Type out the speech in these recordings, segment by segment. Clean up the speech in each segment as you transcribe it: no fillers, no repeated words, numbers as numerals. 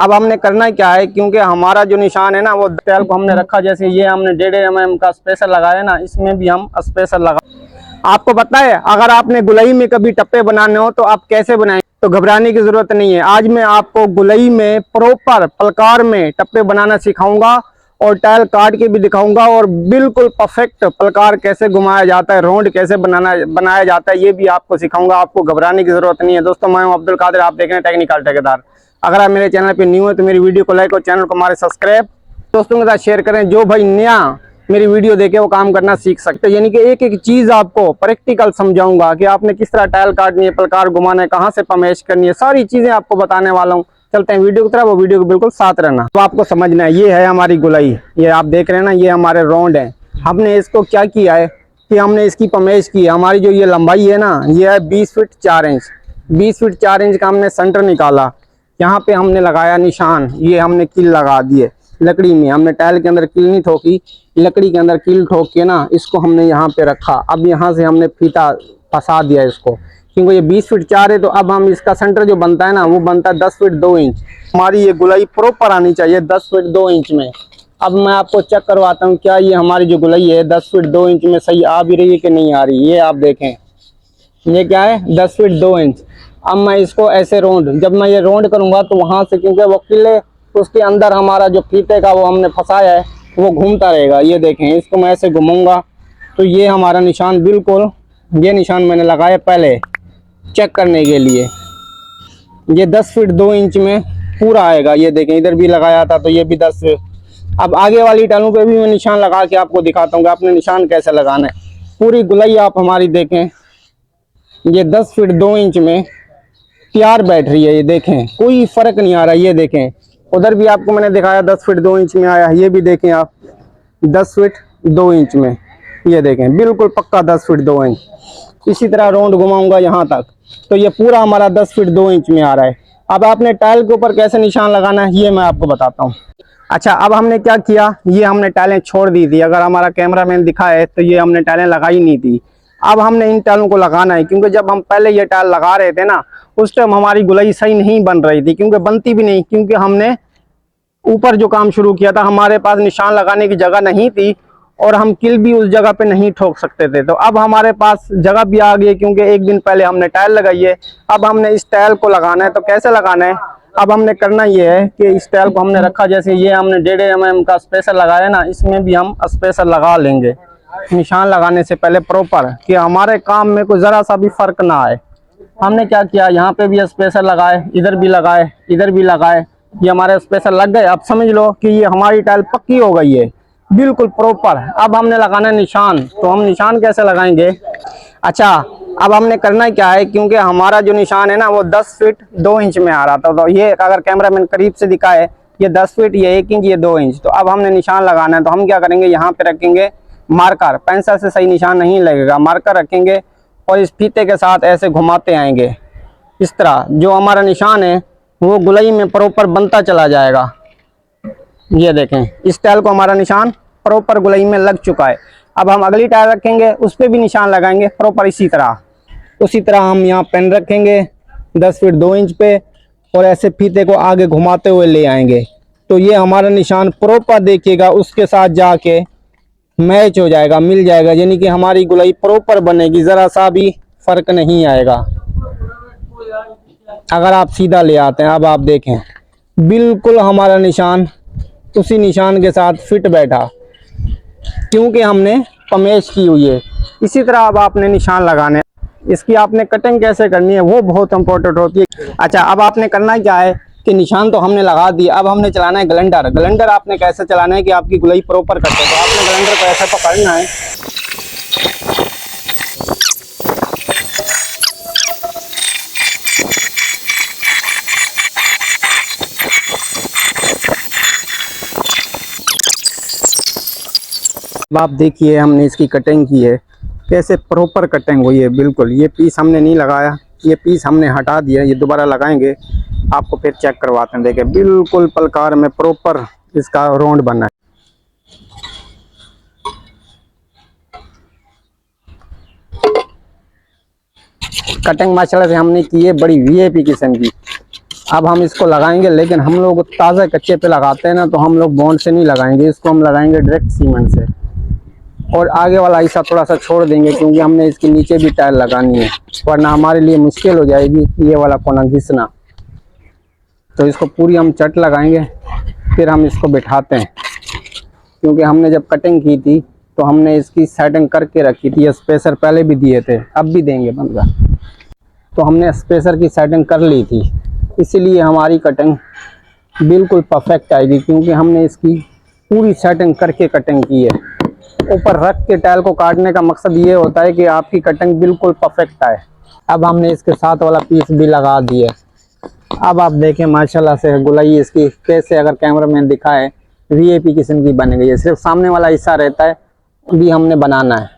अब हमने करना क्या है, क्योंकि हमारा जो निशान है ना वो टाइल को हमने रखा, जैसे ये हमने 1.5 mm का स्पेसर लगाया ना, इसमें भी हम स्पेसर लगा। आपको पता है अगर आपने गुलई में कभी टप्पे बनाने हो तो आप कैसे बनाएं, तो घबराने की जरूरत नहीं है। आज मैं आपको गुलई में प्रॉपर पलकार में टप्पे बनाना सिखाऊंगा और टाइल काट के भी दिखाऊंगा, और बिल्कुल परफेक्ट पलकार कैसे घुमाया जाता है, रोंड कैसे बनाया जाता है, ये भी आपको सिखाऊंगा। आपको घबराने की जरूरत नहीं है। दोस्तों, मैं हूं अब्दुल कादिर, आप देख रहे हैं टेक्निकल ठेकेदार। अगर आप मेरे चैनल पे न्यू है तो मेरी वीडियो को लाइक और चैनल को हमारे सब्सक्राइब, दोस्तों के साथ शेयर करें। जो भाई नया मेरी वीडियो देखे वो काम करना सीख सकते हैं, यानी कि एक एक चीज आपको प्रैक्टिकल समझाऊंगा कि आपने किस तरह टाइल काटनी है, पलकार घुमाना है, कहाँ से पमेश करनी है, सारी चीजें आपको बताने वाला हूँ। चलते हैं वीडियो की तरफ, वो वीडियो को बिल्कुल साथ रहना। तो आपको समझना है, ये है हमारी गुलई, ये आप देख रहे हैं ना, ये हमारे रोंड है। हमने इसको क्या किया है कि हमने इसकी पमेश की है। हमारी जो ये लंबाई है ना, ये है 20 फीट 4 इंच। 20 फीट 4 इंच का हमने सेंटर निकाला। यहाँ पे हमने लगाया निशान, ये हमने कील लगा दिए लकड़ी में। हमने टाइल के अंदर कील नहीं ठोकी, लकड़ी के अंदर कील ठोक के ना इसको हमने यहाँ पे रखा। अब यहाँ से हमने फीता फंसा दिया इसको, क्योंकि ये 20 फीट 4 है। तो अब हम इसका सेंटर जो बनता है ना वो बनता है 10 फीट 2 इंच। हमारी ये गुलई प्रॉपर आनी चाहिए 10 फीट 2 इंच में। अब मैं आपको चेक करवाता हूँ क्या ये हमारी जो गुलई है 10 फीट 2 इंच में सही आ भी रही है कि नहीं आ रही। ये आप देखें, ये क्या है 10 फीट 2 इंच। अब मैं इसको ऐसे रोंड, जब मैं ये रोंड करूंगा तो वहां से, क्योंकि वो किले उसके अंदर हमारा जो फीते का वो हमने फंसाया है वो घूमता रहेगा। ये देखें, इसको मैं ऐसे घुमाऊंगा तो ये हमारा निशान बिल्कुल, ये निशान मैंने लगाया पहले चेक करने के लिए। ये 10 फीट 2 इंच में पूरा आएगा। ये देखें, इधर भी लगाया था तो ये भी 10 फीट। अब आगे वाली टाइलों पे भी मैं निशान लगा के आपको दिखाता हूँ कि आपने निशान कैसे लगाना है। पूरी गुलई आप हमारी देखें, ये 10 फीट 2 इंच में तैयार बैठ रही है। ये देखें, कोई फर्क नहीं आ रहा। ये देखें, उधर भी आपको मैंने दिखाया 10 फीट 2 इंच में आया, ये भी देखें आप 10 फीट 2 इंच में। ये देखें, बिल्कुल पक्का 10 फीट 2 इंच। इसी तरह राउंड घुमाऊंगा यहाँ तक तो ये पूरा हमारा 10 फीट 2 इंच में आ रहा है। अब आपने टाइल के ऊपर कैसे निशान लगाना है ये मैं आपको बताता हूँ। अच्छा, अब हमने क्या किया, ये हमने टाइलें छोड़ दी थी। अगर हमारा कैमरामैन दिखाए तो ये हमने टाइलें लगाई नहीं थी। अब हमने इन टाइलों को लगाना है, क्योंकि जब हम पहले ये टाइल लगा रहे थे ना उस टाइम हमारी गुलई सही नहीं बन रही थी, क्योंकि बनती भी नहीं, क्योंकि हमने ऊपर जो काम शुरू किया था हमारे पास निशान लगाने की जगह नहीं थी और हम किल भी उस जगह पे नहीं ठोक सकते थे। तो अब हमारे पास जगह भी आ गई, क्योंकि एक दिन पहले हमने टाइल लगाई है। अब हमने इस टाइल को लगाना है। तो कैसे लगाना है, अब हमने करना ये है कि इस टाइल को हमने रखा, जैसे ये हमने 1.5 mm का स्पेसर लगाया ना, इसमें भी हम स्पेसर लगा लेंगे निशान लगाने से पहले प्रॉपर, कि हमारे काम में कोई जरा सा भी फर्क ना आए। हमने क्या किया, यहाँ पे भी स्पेसर लगाए, इधर भी लगाए, इधर भी लगाए, ये हमारे स्पेसर लग गए। अब समझ लो कि ये हमारी टाइल पक्की हो गई है बिल्कुल प्रॉपर। अब हमने लगाना है निशान। तो हम निशान कैसे लगाएंगे, अच्छा अब हमने करना क्या है, क्योंकि हमारा जो निशान है ना वो 10 फीट 2 इंच में आ रहा था। तो ये अगर कैमरामैन करीब से दिखाए, ये 10 फीट, ये 1 इंच, ये 2 इंच। तो अब हमने निशान लगाना है। तो हम क्या करेंगे, यहाँ पे रखेंगे मार्कर। पेंसिल से सही निशान नहीं लगेगा, मार्कर रखेंगे और इस फीते के साथ ऐसे घुमाते आएंगे। इस तरह जो हमारा निशान है वो गुलई में प्रॉपर बनता चला जाएगा। ये देखें, इस टाइल को हमारा निशान प्रॉपर गुलई में लग चुका है। अब हम अगली टाइल रखेंगे, उस पर भी निशान लगाएंगे प्रॉपर इसी तरह। उसी तरह हम यहाँ पेन रखेंगे 10 फीट 2 इंच पे और ऐसे फीते को आगे घुमाते हुए ले आएंगे। तो ये हमारा निशान प्रॉपर देखिएगा उसके साथ जाके मैच हो जाएगा, मिल जाएगा, यानी कि हमारी गुलई प्रॉपर बनेगी, ज़रा सा भी फर्क नहीं आएगा अगर आप सीधा ले आते हैं। अब आप देखें, बिल्कुल हमारा निशान उसी निशान के साथ फिट बैठा, क्योंकि हमने पमेश की हुई है। इसी तरह अब आपने निशान लगाने, इसकी आपने कटिंग कैसे करनी है वो बहुत इंपॉर्टेंट होती है। अच्छा, अब आपने करना क्या है कि निशान तो हमने लगा दिया, अब हमने चलाना है ग्लैंडर। ग्लैंडर आपने कैसे चलाना है कि आपकी गुलई प्रॉपर कटे। तो आपने ग्लैंडर को ऐसे पकड़ना है, अब आप देखिए हमने इसकी कटिंग की है, कैसे प्रॉपर कटिंग हुई है बिल्कुल। ये पीस हमने नहीं लगाया, ये पीस हमने हटा दिया, ये दोबारा लगाएंगे, आपको फिर चेक करवाते हैं। देखिए बिल्कुल पलकार में प्रॉपर इसका राउंड बना है। कटिंग माशाल्लाह से हमने की है बड़ी वीआईपी किस्म की। अब हम इसको लगाएंगे, लेकिन हम लोग ताज़ा कच्चे पे लगाते हैं ना, तो हम लोग बॉन्ड से नहीं लगाएंगे, इसको हम लगाएंगे डायरेक्ट सीमेंट से। और आगे वाला हिस्सा थोड़ा सा छोड़ देंगे, क्योंकि हमने इसके नीचे भी टाइल लगानी है, वरना हमारे लिए मुश्किल हो जाएगी ये वाला कोना घिसना। तो इसको पूरी हम चट लगाएंगे, फिर हम इसको बिठाते हैं। क्योंकि हमने जब कटिंग की थी तो हमने इसकी सेटिंग करके रखी थी, स्पेसर पहले भी दिए थे, अब भी देंगे बंदा। तो हमने स्पेसर की सेटिंग कर ली थी, इसीलिए हमारी कटिंग बिल्कुल परफेक्ट आएगी, क्योंकि हमने इसकी पूरी सेटिंग करके कटिंग की है। ऊपर रख के टाइल को काटने का मकसद ये होता है कि आपकी कटिंग बिल्कुल परफेक्ट आए। अब हमने इसके साथ वाला पीस भी लगा दिया। अब आप देखें माशाल्लाह से गुलाई इसकी कैसे, अगर कैमरा मैन दिखाए, वीआईपी किस्म की बन गई है। सिर्फ सामने वाला हिस्सा रहता है, भी हमने बनाना है।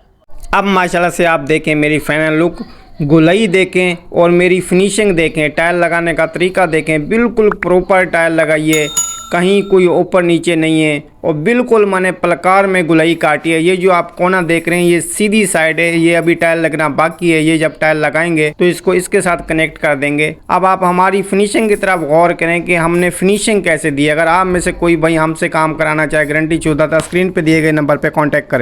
अब माशाल्लाह से आप देखें मेरी फाइनल लुक, गुलाई देखें और मेरी फिनिशिंग देखें, टाइल लगाने का तरीका देखें, बिल्कुल प्रॉपर टाइल लगाइए, कहीं कोई ऊपर नीचे नहीं है, और बिल्कुल मैंने पलकार में गुलाई काटी है। ये जो आप कोना देख रहे हैं ये सीधी साइड है, ये अभी टाइल लगना बाकी है। ये जब टाइल लगाएंगे तो इसको इसके साथ कनेक्ट कर देंगे। अब आप हमारी फिनिशिंग की तरफ गौर करें कि हमने फिनिशिंग कैसे दी। अगर आप में से कोई भाई हमसे काम कराना चाहे, गारंटी 14 स्क्रीन पे दिए गए नंबर पर कॉन्टैक्ट करें।